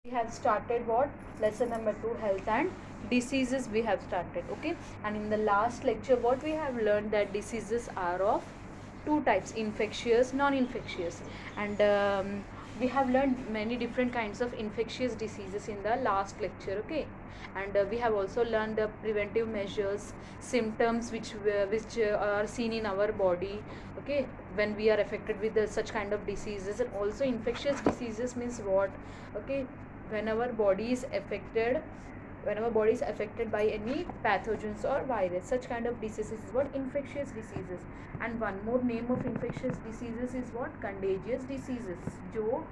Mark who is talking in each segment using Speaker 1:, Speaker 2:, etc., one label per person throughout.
Speaker 1: we have started what lesson number 2, health and diseases we have started. Okay, and in the last lecture what we have learned that diseases are of two types, infectious, non-infectious, and we have learned many different kinds of infectious diseases in the last lecture. Okay, and we have also learned the preventive measures, symptoms which are seen in our body. Okay, when we are affected with such kind of diseases. And also infectious diseases means what? Okay, when our body is affected, by any pathogens or virus, such kind of diseases is what? Infectious diseases. And one more name of infectious diseases is what? Contagious diseases, जो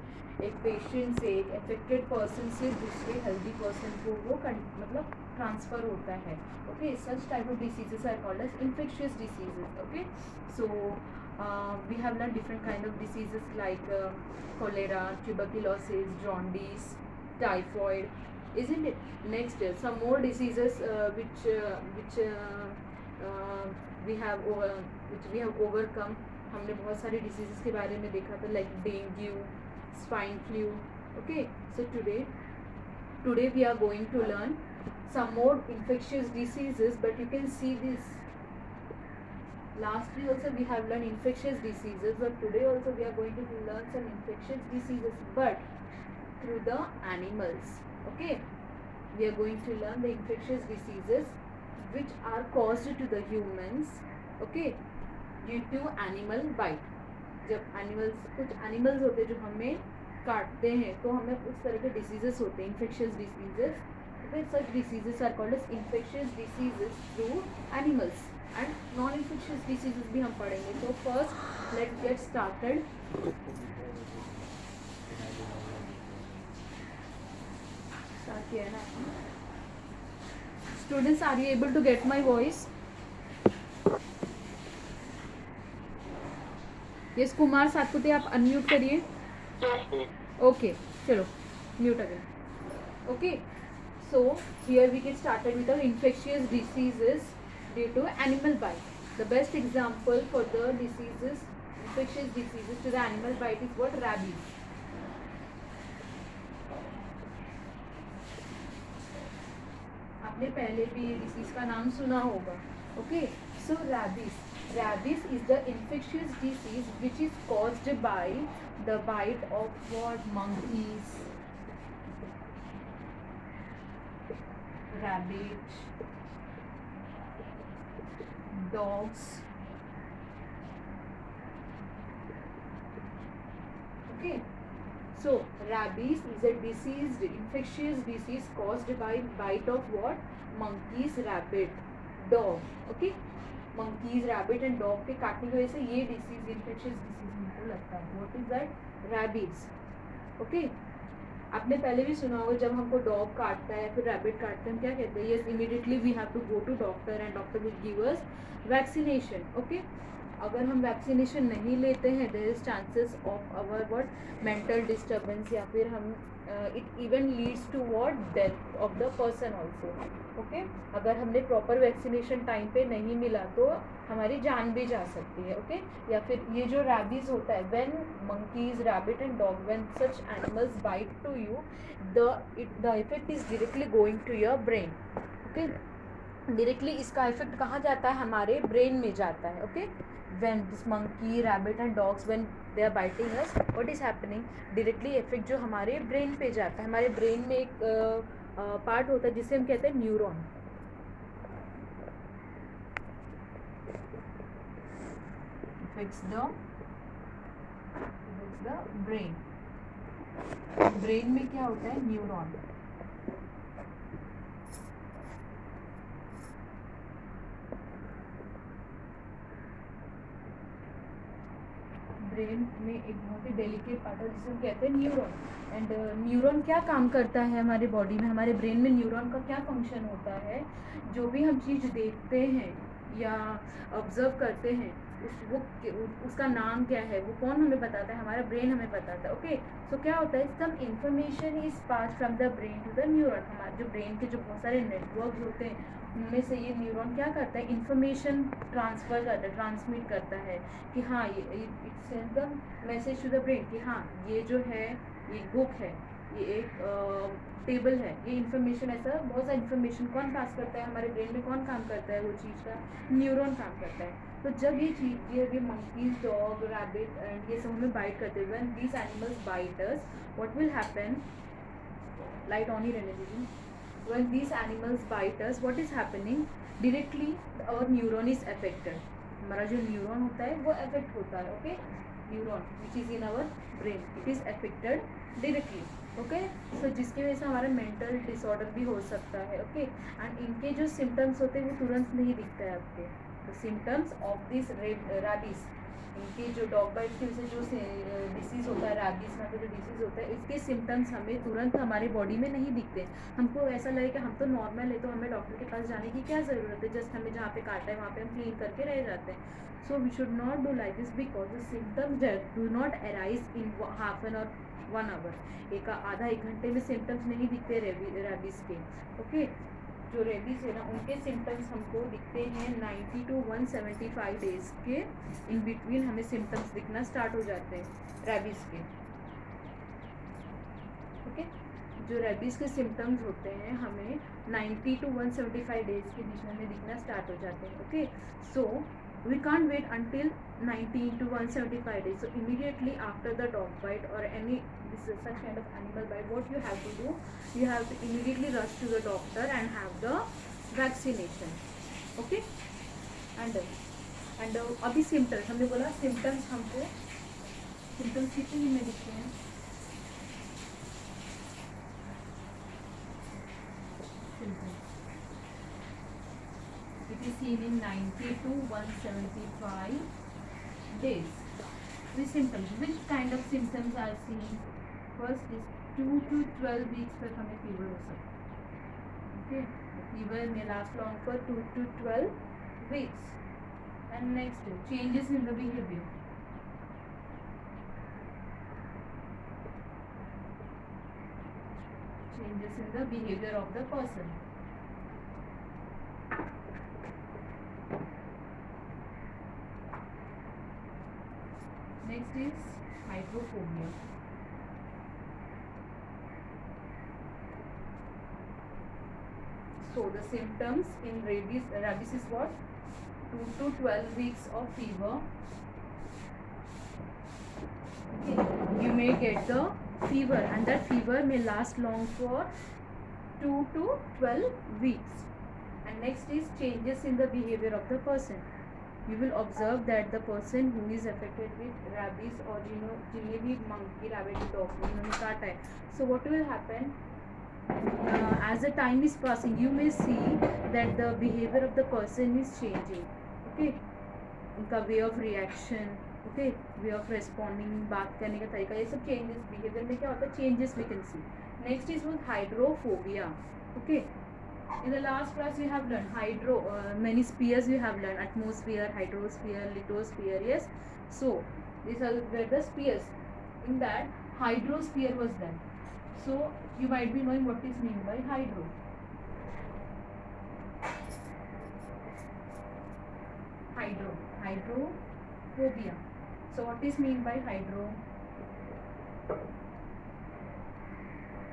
Speaker 1: एक patient से, एक affected person से दूसरे healthy person को वो मतलब transfer होता है. Okay, such type of diseases are called as infectious diseases. Okay, so we have learned different kind of diseases like cholera, tuberculosis, jaundice, typhoid, isn't it? Next, some more diseases which we have overcome. हमने बहुत सारे diseases के बारे में देखा था, like dengue, swine flu. Okay, so today we are going to learn some more infectious diseases, but you can see this. Lastly also we have learned infectious diseases, but today also we are going to learn some infectious diseases, but through the animals. Okay, we are going to learn the infectious diseases which are caused to the humans. Okay, due to animal bite. जब animals, कुछ animals होते हैं जो हमें काटते हैं तो हमें उस तरह के डिसीजेस होते हैं, इन्फेक्शियस डिसीजेस. फिर such diseases are called as infectious diseases through animals. And non infectious diseases भी हम पढ़ेंगे. तो first let's get started. Start किया है ना students? Are you able to get my voice? Yes, Kumar Satpute आप अनम्यूट करिए. ओके, चलो mute again. Okay, so here we get started with the infectious diseases due to animal bite. The best example for the diseases, infectious diseases to the animal bite is what? Rabies. आपने पहले भी ये disease का नाम सुना होगा. Okay, so rabies is the infectious disease which is caused by the bite of what? Monkeys, rabbit, dogs. Okay, so rabies is a disease, infectious disease caused by bite of what? Monkeys, rabbit, dog. Okay, monkeys, rabbit and dog के काटने की वजह से ये disease infectious disease हमको लगता है. What is that? Rabies. Okay, आपने पहले भी सुना होगा जब हमको डॉग काटता है, फिर रैबिट काटते हैं, हम क्या कहते हैं? Yes, immediately we have to go to doctor and doctor will give us vaccination. Okay, अगर हम वैक्सीनेशन नहीं लेते हैं there is chances of our what? Mental disturbance, या फिर हम it even leads to what? Death of the person also. Okay, अगर हमने प्रॉपर वैक्सीनेशन टाइम पे नहीं मिला तो हमारी जान भी जा सकती है. ओके, या फिर ये जो रैबीज होता है, when monkeys, rabbit and dog, when such animals bite to you, the effect is directly going to your brain. Okay, directly इसका इफेक्ट कहाँ जाता है? हमारे ब्रेन में जाता है. Okay, when this monkey, rabbit and dogs, when they are biting us, what is happening? directly effect जो हमारे ब्रेन पे जाता है. हमारे ब्रेन में एक पार्ट होता है जिसे हम कहते हैं neuron. affects the brain. Brain में क्या होता है? न्यूरॉन. ब्रेन में एक बहुत ही डेलिकेट पार्ट है जिसे हम कहते हैं न्यूरॉन. एंड न्यूरॉन क्या काम करता है हमारे बॉडी में? हमारे ब्रेन में न्यूरॉन का क्या फंक्शन होता है? जो भी हम चीज़ देखते हैं या ऑब्जर्व करते हैं उसका नाम क्या है? वो कौन हमें बताता है? हमारा ब्रेन हमें बताता है. ओके, सो क्या होता है? Some information is pass from the brain to the neuron. हमारे जो ब्रेन के जो बहुत सारे नेटवर्क होते हैं उनमें से ये न्यूरॉन क्या करता है? इन्फॉर्मेशन ट्रांसफ़र करता है, ट्रांसमिट करता है कि हाँ, ये it send the message to the brain कि हाँ, ये जो है ये बुक है, ये एक टेबल है, ये इन्फॉर्मेशन, ऐसा बहुत सा इन्फॉर्मेशन कौन पास करता है हमारे ब्रेन में, कौन काम करता है वो चीज़ का, न्यूरॉन काम करता है। तो जब ये चीज़, ये मंकीज, डॉग, रैबिट एंड ये सब हमें बाइट करते हुए, when these animals bite us, what will happen, light on ही रहने दीजिए, when these animals bite us, what is happening, directly our neuron is affected, हमारा जो न्यूरॉन होता है वो अफेक्ट होता है, okay, neuron which is in our brain, it is affected directly, okay. So जिसकी वजह से हमारा मेंटल डिसऑर्डर भी हो सकता है, ओके। एंड इनके जो सिम्टम्स होते हैं वो तुरंत नहीं दिखता है आपके, the symptoms of this rabies, इनके जो डॉग बाइट की वजह से जो डिसीज़ होता है, रैबिस में जो डिसीज़ होता है, इसके सिम्टम्स हमें तुरंत हमारे बॉडी में नहीं दिखते। हमको ऐसा लगे कि हम तो नॉर्मल है, तो हमें डॉक्टर के पास जाने की क्या ज़रूरत है, जस्ट हमें जहाँ पे काटा है वहाँ पे हम क्लीन करके रह जाते हैं। So we should not do like this, because the symptoms do not arise in half an hour 1 our, एक आधा एक घंटे में सिम्टम्स नहीं दिखते रैबिस के, ओके। जो रेबीज है ना, उनके सिम्टम्स हमको दिखते हैं 90 to 175 डेज के इन बिटवीन, हमें सिम्टम्स दिखना स्टार्ट हो जाते हैं रैबीज के, ओके। जो रैबीज के सिम्टम्स होते हैं हमें 90 to 175 डेज के बीच में हमें दिखना स्टार्ट हो जाते हैं, okay. So we can't wait until 90 to 175 days. So immediately after the dog bite or any such kind of animal bite, what you have to do, you have to immediately rush to the doctor and have the vaccination, okay। and अभी symptoms हमने बोला, symptoms हमको symptoms कितने दिन में दिखते हैं, symptoms it is seen in 90 to 175 days. The symptoms, which kind of symptoms are seen? First is 2 to 12 weeks तक हमें फीवर हो सकता है, okay, fever may last long for 2 to 12 weeks. And next, changes in the behavior, changes in the behavior of the person. Next is hydrophobia. So the symptoms in rabies is what? 2 to 12 weeks of fever. Okay. You may get the fever, and that fever may last long for 2 to 12 weeks. And next is changes in the behavior of the person. You will observe that the person who is affected with rabies or जिन्हें भी monkey, rabbit, dog इन्होंने काटा है, so what will happen, as the time is passing you may see that the behavior of the person is changing, okay, उनका way of reaction, okay, way of responding, बात करने का तरीका, ये सब changes, behavior में क्या होता है, changes we can see. Next is with hydrophobia, okay. In the last class we have learned many spheres we have learned, atmosphere, hydrosphere, lithosphere, yes. So these are the spheres. In that, hydrosphere was there. So you might be knowing what is meant by hydro. Hydrophobia. So what is meant by hydro?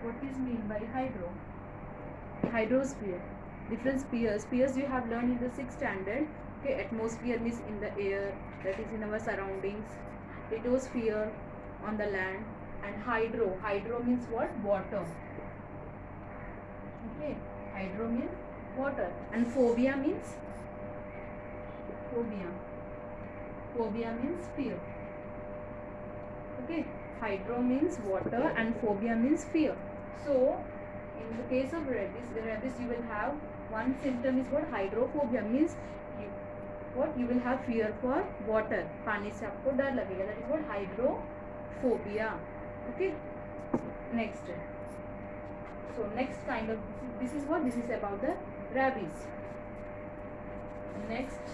Speaker 1: What is meant by hydro? Hydrosphere, different spheres you have learned in the 6th standard, okay. Atmosphere means in the air, that is in our surroundings. Lithosphere on the land. And hydro means what? Water, okay. Hydro means water. And phobia means fear, okay. Hydro means water and phobia means fear. So in the case of rabies you will have one symptom is what? Hydrophobia means you will have fear for water, पानी से आपको डर लगेगा, that is what? Hydrophobia, okay. Next, so next kind of this is what? This is about the rabies. Next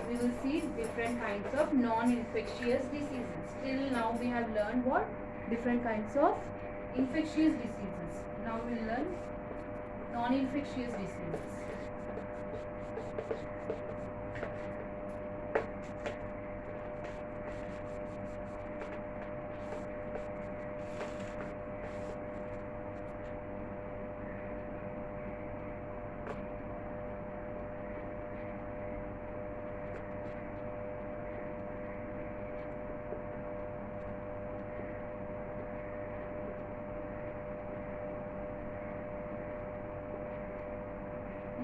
Speaker 1: we will see different kinds of non-infectious diseases. Till now we have learned what? Different kinds of infectious diseases. Now we will learn non-infectious diseases.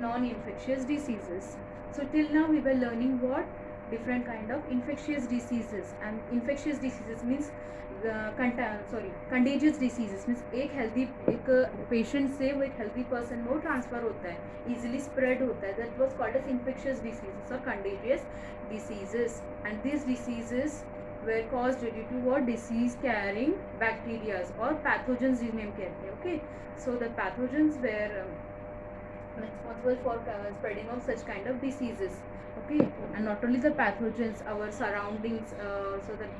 Speaker 1: non-infectious diseases. So till now we were learning what different kind of infectious diseases, and infectious diseases means contagious diseases means एक patient से वो एक healthy person में वो transfer होता है, easily spread होता है, that was called as infectious diseases और contagious diseases. And this diseases were caused due to what? Disease carrying bacteria or pathogens जिन्हें हम कहते हैं. Okay, so the pathogens were responsible for spreading of such kind of diseases. Okay, and not only the pathogens, our surroundings, so that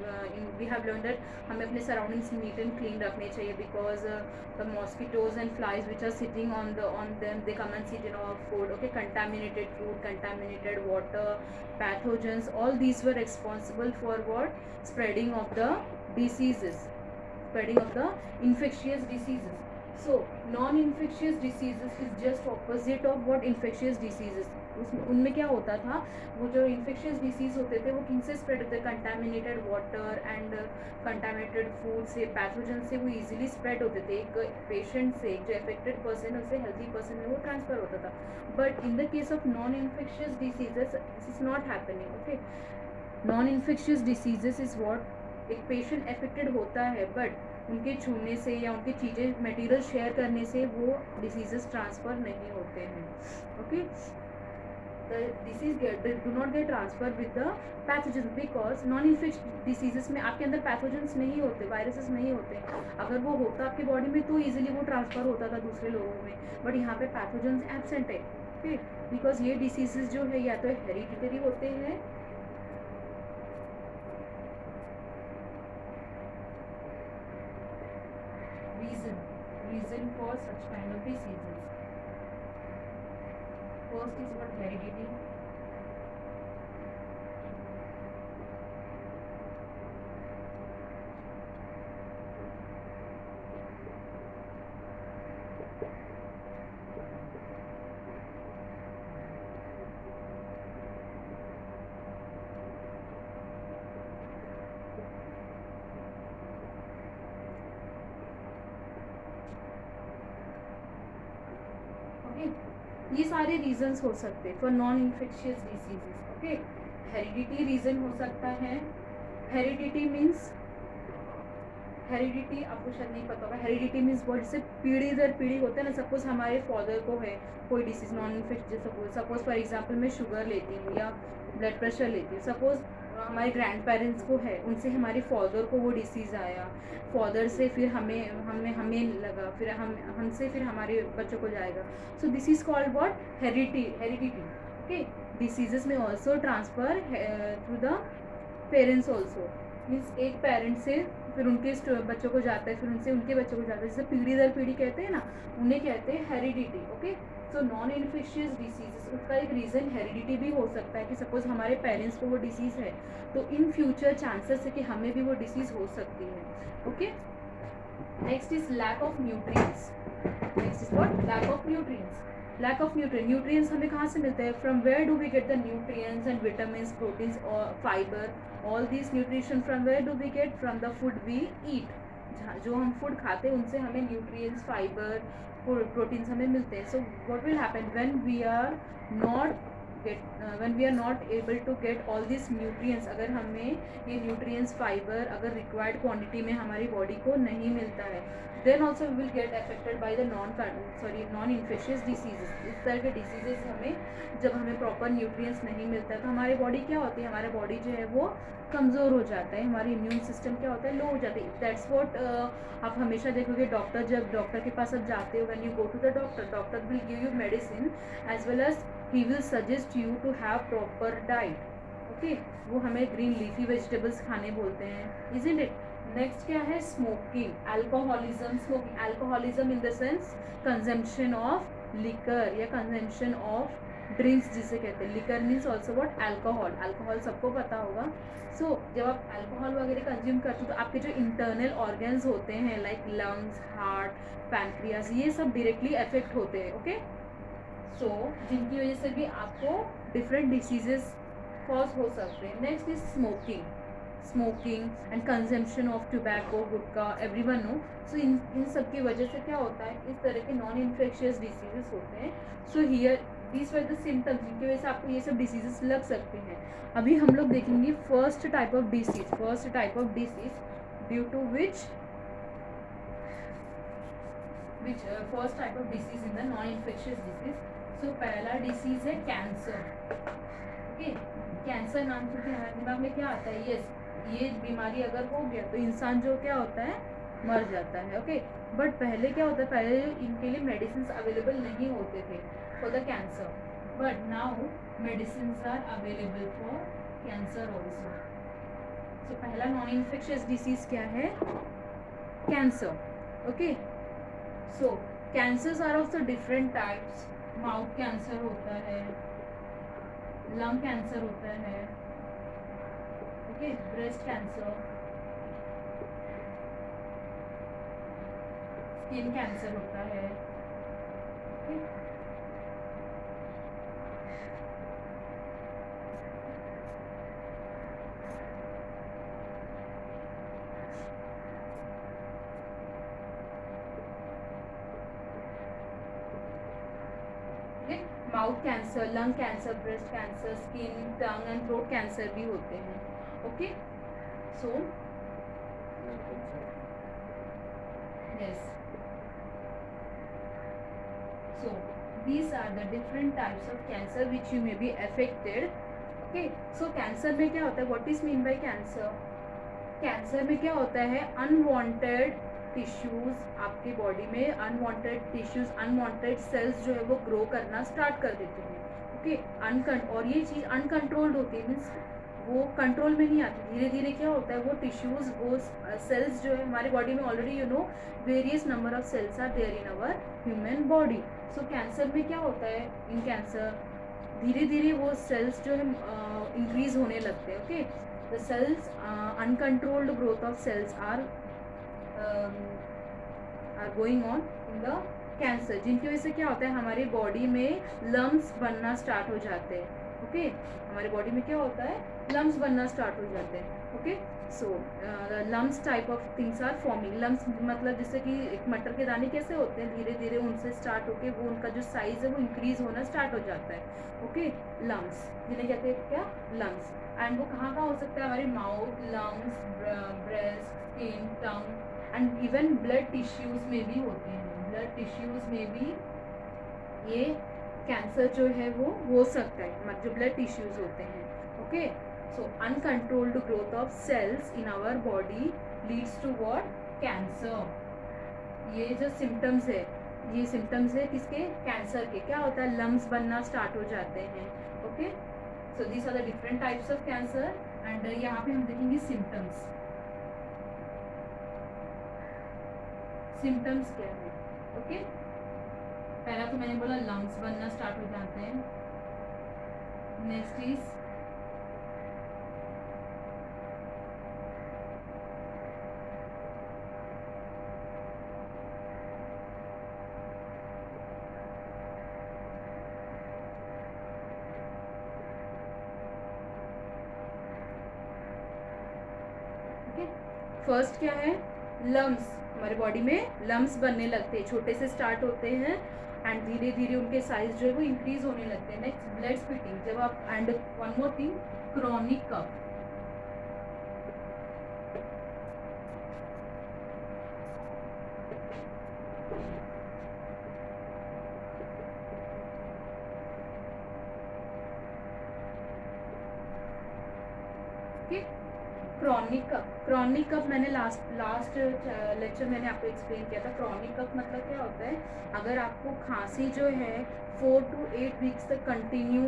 Speaker 1: we have learned that हमें अपने surroundings neat and clean रखने चाहिए, because the mosquitoes and flies which are sitting on them, they come and sit in our food. Okay, contaminated food, contaminated water, pathogens, all these were responsible for what? Spreading of the diseases, spreading of the infectious diseases. So non-infectious diseases is just opposite of what? Infectious diseases. उनमें क्या होता था, वो जो infectious disease होते थे वो किन से स्प्रेड होते थे? Contaminated water and contaminated food से, पैथोजन से वो इजीली स्प्रेड होते थे. एक पेशेंट से, जो अफेक्टेड पर्सन है, उससे हेल्दी पर्सन में वो ट्रांसफ़र होता था. But in the case of non infectious diseases this is not happening. Okay, non infectious diseases is what? एक पेशेंट अफेक्टेड होता है, बट उनके छूने से या उनकी चीज़ें मटेरियल शेयर करने से वो डिसीजेस ट्रांसफ़र नहीं होते हैं. Okay, the disease do not get transferred with the pathogens, because non-infectious diseases में आपके अंदर pathogens नहीं होते, viruses नहीं होते. अगर वो होता आपके बॉडी में तो easily वो ट्रांसफ़र होता था दूसरे लोगों में, बट यहाँ पे pathogens absent है. ओके, बिकॉज ये डिसीजेज जो है या तो हेरिडिटरी होते हैं, reason for such kind of diseases. First is what? Heredity. ये सारे रीजंस हो सकते हैं for non infectious diseases. Okay, heredity reason हो सकता है. हेरिडिटी मीन्स, हेरिडिटी आपको शायद नहीं पता होगा. हेरिडिटी मीन्स बहुत, जैसे पीढ़ी दर पीढ़ी होता है ना. सपोज हमारे फादर को है कोई disease non infectious, suppose for example मैं शुगर लेती हूँ या ब्लड प्रेशर लेती हूँ. सपोज हमारे ग्रैंड पेरेंट्स को है, उनसे हमारे फादर को वो डिसीज़ आया, फादर से फिर हमें लगा, फिर हमसे फिर हमारे बच्चों को जाएगा. So this is called what? Heredity. Okay, diseases में also transfer through the parents also. Means एक पेरेंट से फिर उनके बच्चों को जाता है, फिर उनसे उनके बच्चों को जाता है. जैसे पीढ़ी दर पीढ़ी कहते हैं ना, उन्हें कहते हैं heredity. Okay, so non infectious diseases, उसका एक रीज़न हेरिडिटी भी हो सकता है कि सपोज हमारे पेरेंट्स को वो डिसीज़ है तो इन फ्यूचर चांसेस है कि हमें भी वो डिसीज़ हो सकती है. Okay, next is lack of nutrients. Next is what? Lack of nutrients. Lack of nutrients हमें कहाँ से मिलते हैं? From where do we get the nutrients and vitamins, proteins और fibre, all this nutrition from where do we get? From the food we eat. जो हम food खाते हैं उनसे हमें न्यूट्रिएंट्स, फाइबर, प्रोटीन्स हमें मिलते हैं. So what will happen when we are not able to get all this nutrients? अगर हमें ये न्यूट्रिएंट्स, फाइबर अगर रिक्वायर्ड क्वांटिटी में हमारी बॉडी को नहीं मिलता है, then also we will get affected by the non infectious diseases. इस तरह के डिसीजेस हमें, जब हमें प्रॉपर न्यूट्रिएंट्स नहीं मिलता है तो हमारी बॉडी क्या होती है? हमारी बॉडी जो है वो कमज़ोर हो जाता है, हमारी इम्यून सिस्टम क्या होता है? लो हो जाता है. दैट्स व्हाट आप हमेशा देखोगे डॉक्टर, जब डॉक्टर के पास आप जाते हो, when you go to the doctor will give you medicine as well as he will suggest you to have proper diet. Okay, वो हमें ग्रीन लीफी वेजिटेबल्स खाने बोलते हैं, इजंट इट? नेक्स्ट क्या है? Smoking, alcoholism. Smoking, alcoholism in the sense consumption of liquor या consumption of drinks जिसे कहते हैं. Liquor means also what? Alcohol. Alcohol सबको पता होगा. सो जब आप अल्कोहल वगैरह कंज्यूम करते हो तो आपके जो इंटरनल ऑर्गन्स होते हैं लाइक लंग्स, हार्ट, पैनक्रियाज, ये सब डायरेक्टली अफेक्ट होते हैं. ओके, सो जिनकी वजह से भी आपको डिफरेंट डिसीजेस कॉज हो सकते हैं. Next is smoking and consumption of tobacco, gutkha, everyone know. So इन सब की वजह से क्या होता है? इस तरह के नॉन इन्फेक्शियस डिसीजेस होते हैं. So here these were the symptoms जिनकी वजह से आपको ये सब डिसीजेस लग सकते हैं. अभी हम लोग देखेंगे first type of disease due to which first type of disease in the non infectious disease. So पहला डिसीज है कैंसर. ओके, कैंसर नाम सुन के हमारे दिमाग में क्या आता है? यस, ये बीमारी अगर हो गया तो इंसान जो क्या होता है, मर जाता है. ओके, बट पहले क्या होता है, पहले इनके लिए मेडिसिन अवेलेबल नहीं होते थे for the cancer, but now medicine are available for cancer also. So पहला नॉन इन्फेक्शियस डिसीज क्या है? Cancer. Okay, so cancers are of the different types. Mouth cancer होता है, लंग कैंसर होता है, okay, breast cancer, skin cancer होता है. Okay, mouth cancer, lung cancer, breast cancer, skin, tongue and throat cancer भी होते हैं. Okay, so yes, so these are the different types of cancer which you may be affected. Okay, so cancer में क्या होता है? what is mean by cancer? Cancer में क्या होता है? अनवांटेड टिश्यूज, आपकी बॉडी में अनवांटेड टिश्यूज, अनवांटेड सेल्स जो है वो ग्रो करना स्टार्ट कर देते हैं. ओके, और ये चीज़ अनकंट्रोल्ड होती है, मीन्स वो कंट्रोल में नहीं आती. धीरे धीरे क्या होता है, वो टिश्यूज, वो सेल्स जो है हमारी बॉडी में, already you know various number of cells are there in our human body. So cancer में क्या होता है? इन कैंसर धीरे धीरे वो सेल्स जो है इंक्रीज होने लगते हैं. Okay, the cells uncontrolled growth of cells are going on in the cancer, जिनकी वजह से क्या होता है, हमारी बॉडी में लम्स बनना स्टार्ट हो जाते हैं. ओके, हमारी बॉडी में क्या होता है? लम्स बनना स्टार्ट हो जाते हैं. Okay, so lumps type of things are forming. Lumps मतलब जैसे कि एक मटर के दाने कैसे होते हैं, धीरे धीरे उनसे स्टार्ट होके वो उनका जो साइज है वो इंक्रीज होना स्टार्ट हो जाता है. ओके, लम्स जिन्हें कहते हैं क्या? लम्स. एंड वो कहाँ कहाँ हो सकता है? हमारे mouth, lungs, breast, skin, tongue and even blood tissues में भी होते हैं. ब्लड टिश्यूज में भी ये कैंसर जो है वो हो सकता है, मतलब जो ब्लड टिश्यूज होते हैं. Okay, so uncontrolled growth of cells in our body leads to what? Cancer. ये जो सिम्टम्स है, ये सिम्टम्स है किसके? कैंसर के. क्या होता है? लम्स बनना स्टार्ट हो जाते हैं. Okay, so these are the different types of cancer and यहाँ पे हम देखेंगे symptoms. symptoms क्या है? okay? पहला तो मैंने बोला lungs बनना स्टार्ट हो जाते हैं. next is फर्स्ट क्या है? लम्स. हमारे बॉडी में लम्स बनने लगते हैं, छोटे से स्टार्ट होते हैं एंड धीरे धीरे उनके साइज जो है वो इंक्रीज होने लगते हैं. नेक्स्ट ब्लड स्पिटिंग, जब आप, and one more thing, chronic cough. Chronic cough मैंने लास्ट लेक्चर मैंने आपको एक्सप्लेन किया था. क्रॉनिक कफ मतलब क्या होता है? अगर आपको खांसी जो है 4 to 8 वीक्स तक कंटिन्यू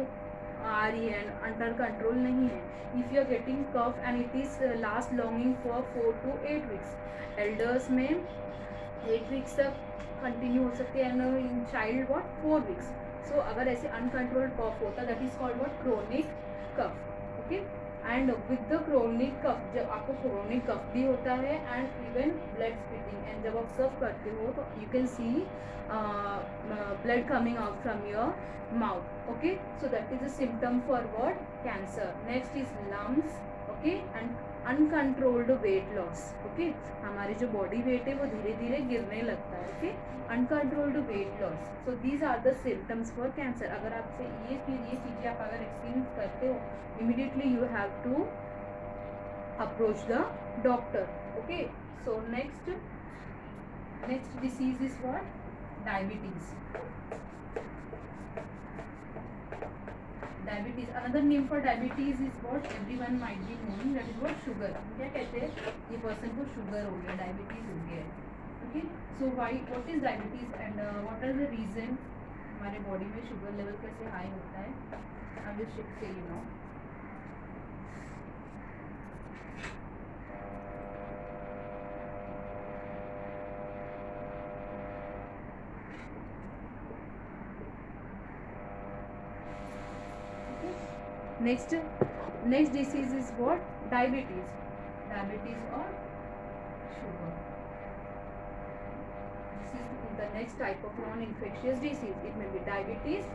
Speaker 1: आ रही है, अंडर कंट्रोल नहीं है, if you are getting cough and it is last longing for 4 to 8 weeks, elders में 8 वीक्स तक कंटिन्यू हो सकती है and in child what 4 weeks. So अगर ऐसे अनकंट्रोल्ड कफ होता है, that is called what? Chronic cough. Okay, and with the chronic cough, जब आपको क्रोनिक कफ भी होता है and even blood spitting, and जब आप कफ करते हो तो you can see blood coming out from your mouth. Okay, so that is a symptom for what? Cancer. Next is lumps. Okay, and uncontrolled weight loss. Okay, हमारी जो body weight है वो धीरे धीरे गिरने लगता है. Okay, uncontrolled weight loss. So these are the symptoms for cancer. अगर आपसे ये चीज़ें आप अगर experience करते हो, immediately you have to approach the doctor. Okay, so next disease is what? Diabetes. Diabetes, another name for diabetes is what everyone might be knowing, that is what sugar. क्या कहते हैं? ये person को sugar हो गया, diabetes हो गया है. Okay, so what is diabetes and what are the reason हमारे body में sugar level कैसे high होता है? I will say you know. Next disease is what? Diabetes or sugar. This is the next type of non-infectious disease. It may be diabetes,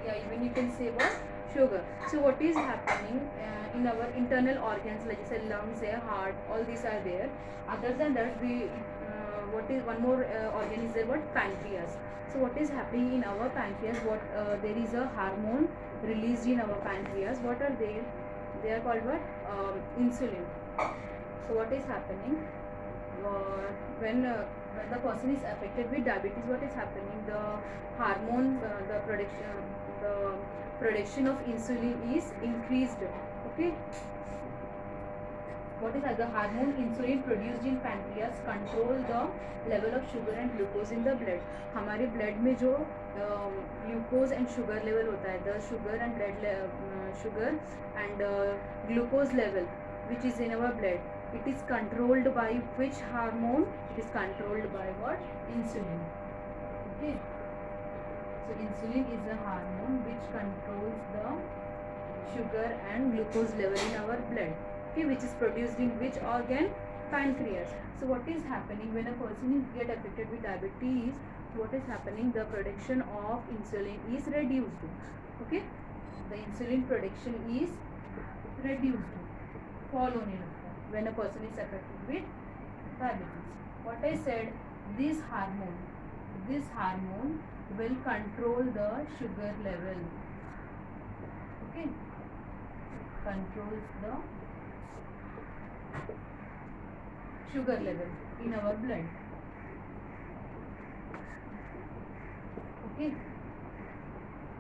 Speaker 1: yeah, even you can say what? Sugar. So what is happening in our internal organs, like say lungs, heart, all these are there. Other than that, what is one more organ is there? What? Pancreas. So what is happening in our pancreas? There is a hormone released in our pancreas. What are they? They are called what? Insulin. So what is happening when the person is affected with diabetes? What is happening? The hormone, the production of insulin is increased. Okay. What is that? The hormone insulin produced in pancreas control the level of sugar and glucose in the blood. हमारे blood में जो glucose and sugar level होता है, the sugar and glucose level which is in our blood, it is controlled by which hormone? It is controlled by what? Insulin. Okay. So insulin is a hormone which controls the sugar and glucose level in our blood. Okay, which is produced in which organ? Pancreas. So what is happening when a person is get affected with diabetes? What is happening? The production of insulin is reduced. Okay, the insulin production is reduced. Follow me when a person is affected with diabetes. What I said, this hormone will control the sugar level. Okay, controls the sugar level in our blood. Okay,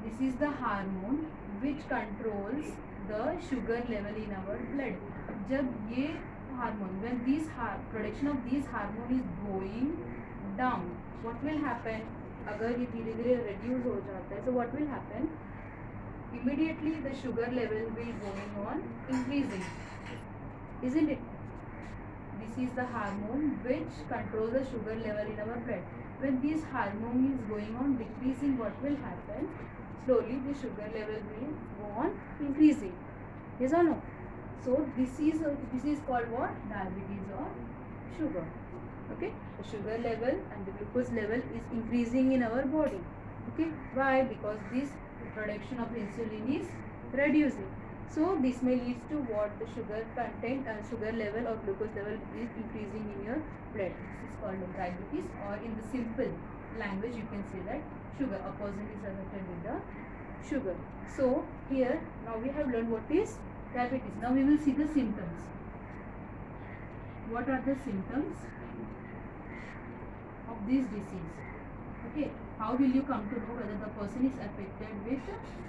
Speaker 1: this is the hormone which controls the sugar level in our blood. जब ये hormone, when this production of this hormone is going down, what will happen? अगर ये धीरे धीरे reduce हो जाता है, so what will happen? Immediately the sugar level will going on increasing, isn't it? This is the hormone which controls the sugar level in our blood. When this hormone is going on decreasing, what will happen? Slowly the sugar level will go on increasing. Yes or no? So this is called what? Diabetes or sugar. Okay, the sugar level and the glucose level is increasing in our body. Okay, why? Because this production of insulin is reducing. So this may lead to what? The sugar content, sugar level or glucose level is increasing in your blood. This is called diabetes, or in the simple language you can say that sugar. A person is affected with the sugar. So here now we have learned what is diabetes. Now we will see the symptoms. What are the symptoms of this disease? Okay, how will you come to know whether the person is affected with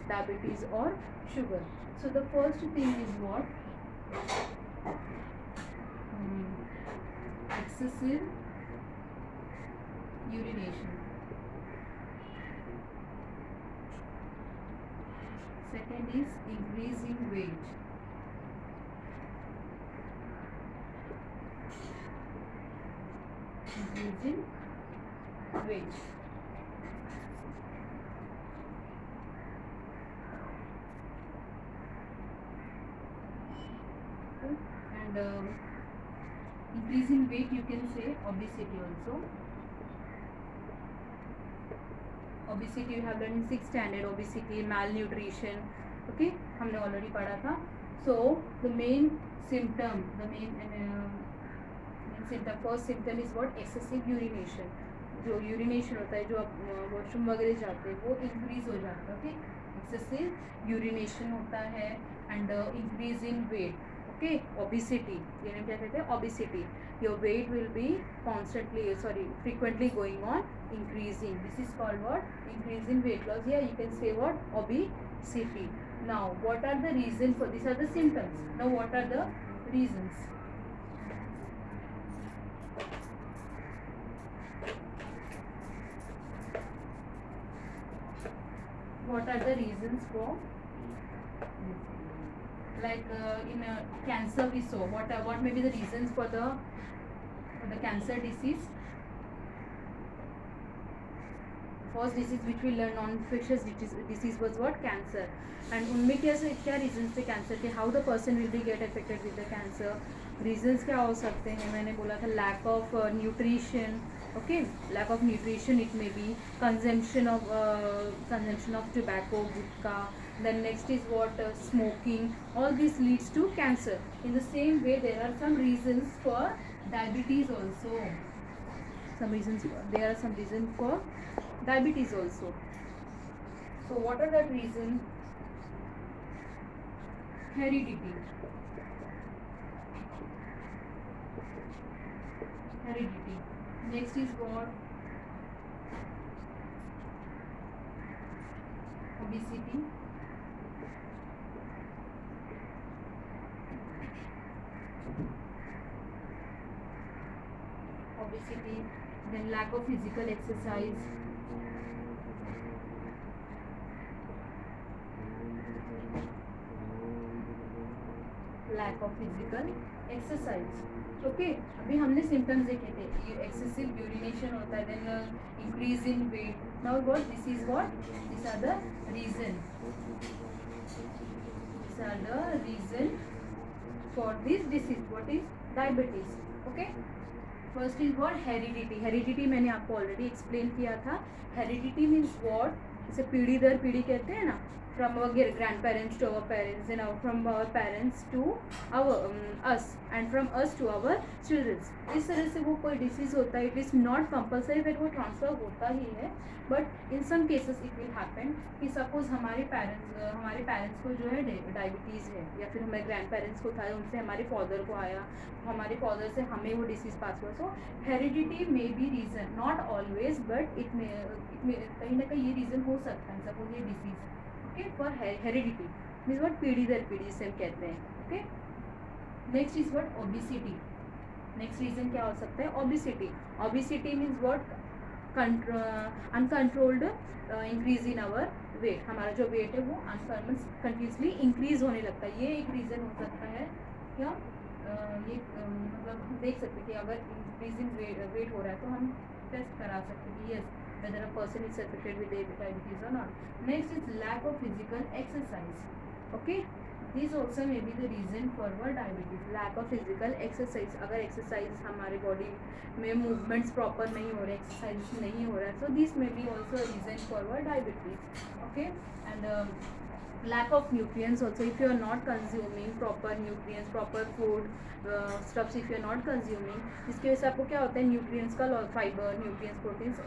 Speaker 1: diabetes or sugar? So the first thing is what? Excessive urination. Second is increasing weight. Increasing weight. And increasing weight, you can say obesity also. Obesity you have learn in 6th standard, obesity, malnutrition, okay, हमने already पढ़ा था. So the main symptom, symptom, first symptom is what, excessive urination. जो urination होता है, जो आप washroom वगैरह जाते हैं, वो इंक्रीज हो जाता है. ओके, एक्सेसिव यूरिनेशन होता है and increase in weight. Okay, obesity, ये हम क्या कहते हैं, obesity. Your weight will be constantly, frequently going on increasing. This is called what, increase in weight loss. Yeah, you can say what, obesity. Now what are the reasons for, these are the symptoms. Now what are the reasons? What are the reasons for, like in cancer we saw, what may be the reasons for the cancer disease? First disease which we learn, non-infectious disease was what, cancer. And उनमें क्या reasons थे cancer के, how the person will be get affected with the cancer. Reasons क्या हो सकते हैं, मैंने बोला था lack of nutrition. Okay, lack of nutrition, it may be consumption of tobacco, gutka. Then next is what, smoking. All this leads to cancer. In the same way, there are some reasons for diabetes also. There are some reasons for diabetes also. So what are the reasons? Heredity. Next is what, obesity. Then lack of physical exercise. Okay, अभी हमने symptoms देखे थे, excessive urination होता है, then increase in weight. Now what, this is what, this are the reason for this disease. What is diabetes? Okay, first is what, heredity मैंने आपको already explain किया था. हेरिडिटी मीन्स व्हाट, जैसे पीढ़ी दर पीढ़ी कहते हैं ना, from our grandparents to our parents, and from our parents to our us, and from us to our children. इस तरह से वो कोई डिसीज होता है. It is not compulsory that वो ट्रांसफ़र होता ही है, but in some cases it will happen कि सपोज हमारे पेरेंट्स को जो है डायबिटीज़ है, या फिर हमारे ग्रैंड पेरेंट्स को था, उनसे हमारे फादर को आया, हमारे फादर से हमें वो डिसीज़ पास हुआ. So heredity may be reason, not always, but it में कहीं ना कहीं ये रीज़न हो सकता है. सपोज ये disease, okay, for heredity means what, पीढ़ी दर पीढ़ी से हम कहते हैं. Okay, next is what, obesity. Next reason क्या हो सकता है, obesity means what, uncontrolled increase in our weight. हमारा जो वेट है वो कंटिन्यूसली इंक्रीज होने लगता है. ये एक रीज़न हो सकता है. क्या ये मतलब हम देख सकते हैं कि अगर इंक्रीज इन वेट हो रहा है तो हम टेस्ट करा सकते हैं कि yes, whether a person is affected with diabetes or not. Next is lack of physical exercise. Okay, these also may be the reason for diabetes. Lack of physical exercise. अगर exercise हमारे body में movements proper नहीं हो रहे, exercise नहीं हो रहा है, so this may be also a reason for diabetes. Okay, and lack of nutrients also. If you are not consuming proper nutrients, proper food stuffs, if you are not consuming, इसके वजह से आपको क्या होता है, nutrients का fiber, nutrients, proteins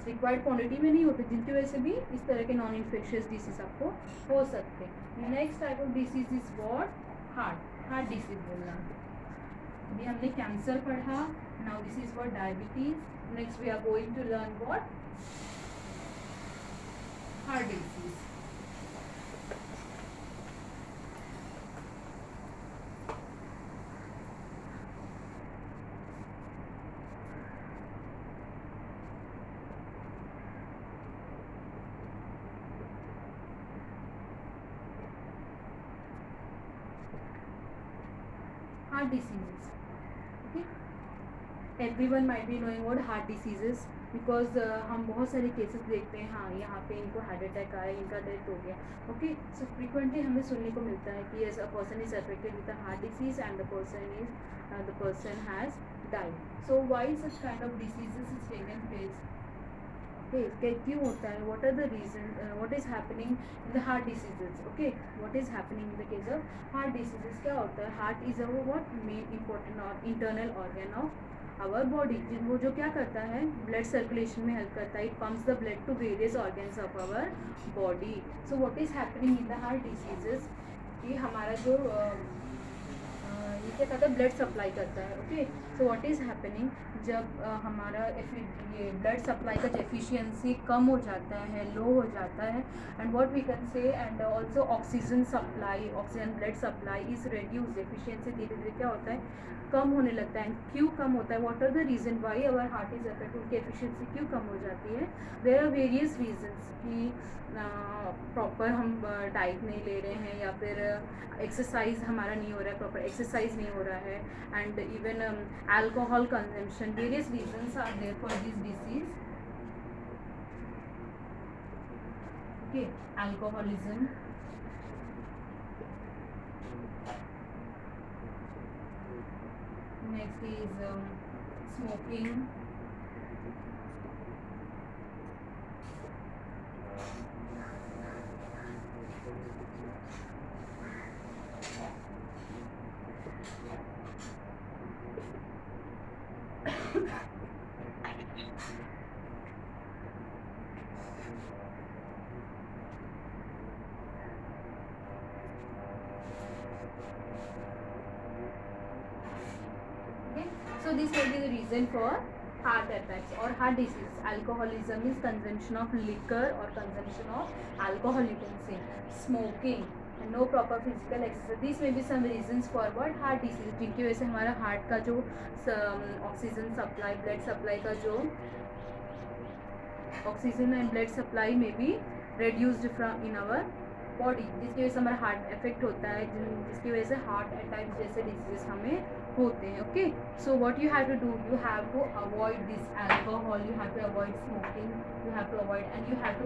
Speaker 1: required quantity में नहीं होते, जिनकी वजह से भी इस तरह के नॉन इन्फेक्शियस डिसीज आपको हो सकते हैं. Next type of disease is what, heart disease बोलना. अभी हमने कैंसर पढ़ा, now this is what, diabetes. Next we are going to learn what, heart disease. Heart diseases. Okay, everyone might be knowing what heart diseases, because हम बहुत सारे cases देखते हैं, हाँ यहाँ पे इनको हार्ट अटैक आया, इनका डेथ हो गया. ओके, सो फ्रीक्वेंटली हमें सुनने को मिलता है कि yes, a person is affected with a heart disease and the person has died. So why such kind of diseases is taken place? Okay, क्यों होता है, what are the reason, what is happening in the heart diseases. Okay, what is happening in the case of heart diseases. क्या होता है, heart is our what main important और internal organ of our body. वो जो क्या करता है, blood circulation में हेल्प करता है. It pumps the blood to various organs of our body. So what is happening in the heart diseases कि हमारा जो ये क्या कहता है, ब्लड सप्लाई करता है. Okay, so what is happening, जब हमारा ये ब्लड सप्लाई का एफिशिएंसी कम हो जाता है, लो हो जाता है, and what we can say, and also oxygen supply, oxygen blood supply is reduce. Efficiency धीरे धीरे क्या होता है, कम होने लगता है. क्यों कम होता है, what are the reason why our heart is affect, उनकी एफिशिएंसी क्यों कम हो जाती है. देयर आर वेरियस रीजन्स कि प्रॉपर हम डाइट नहीं ले रहे हैं, या फिर एक्सरसाइज हमारा नहीं हो रहा है, प्रॉपर एक्सरसाइज नहीं हो रहा है, and even alcohol consumption. Various reasons are there for this disease. Okay, alcoholism, next is smoking, so this may be the reason for heart attacks or heart disease. Alcoholism is consumption of liquor or consumption of alcohol, you can say. Smoking and no proper physical exercise, these may be some reasons for what heart disease, जिनकी वजह से हमारा heart का जो oxygen supply, blood supply का जो oxygen and blood supply में be reduced from in our body, जिसकी वजह से हमारा हार्ट इफेक्ट होता है, जिसकी वजह से हार्ट अटैक जैसे डिजीजेस हमें होते हैं. Okay, so what you have to do, you have to avoid this alcohol, you have to avoid smoking, you have to avoid, and you have to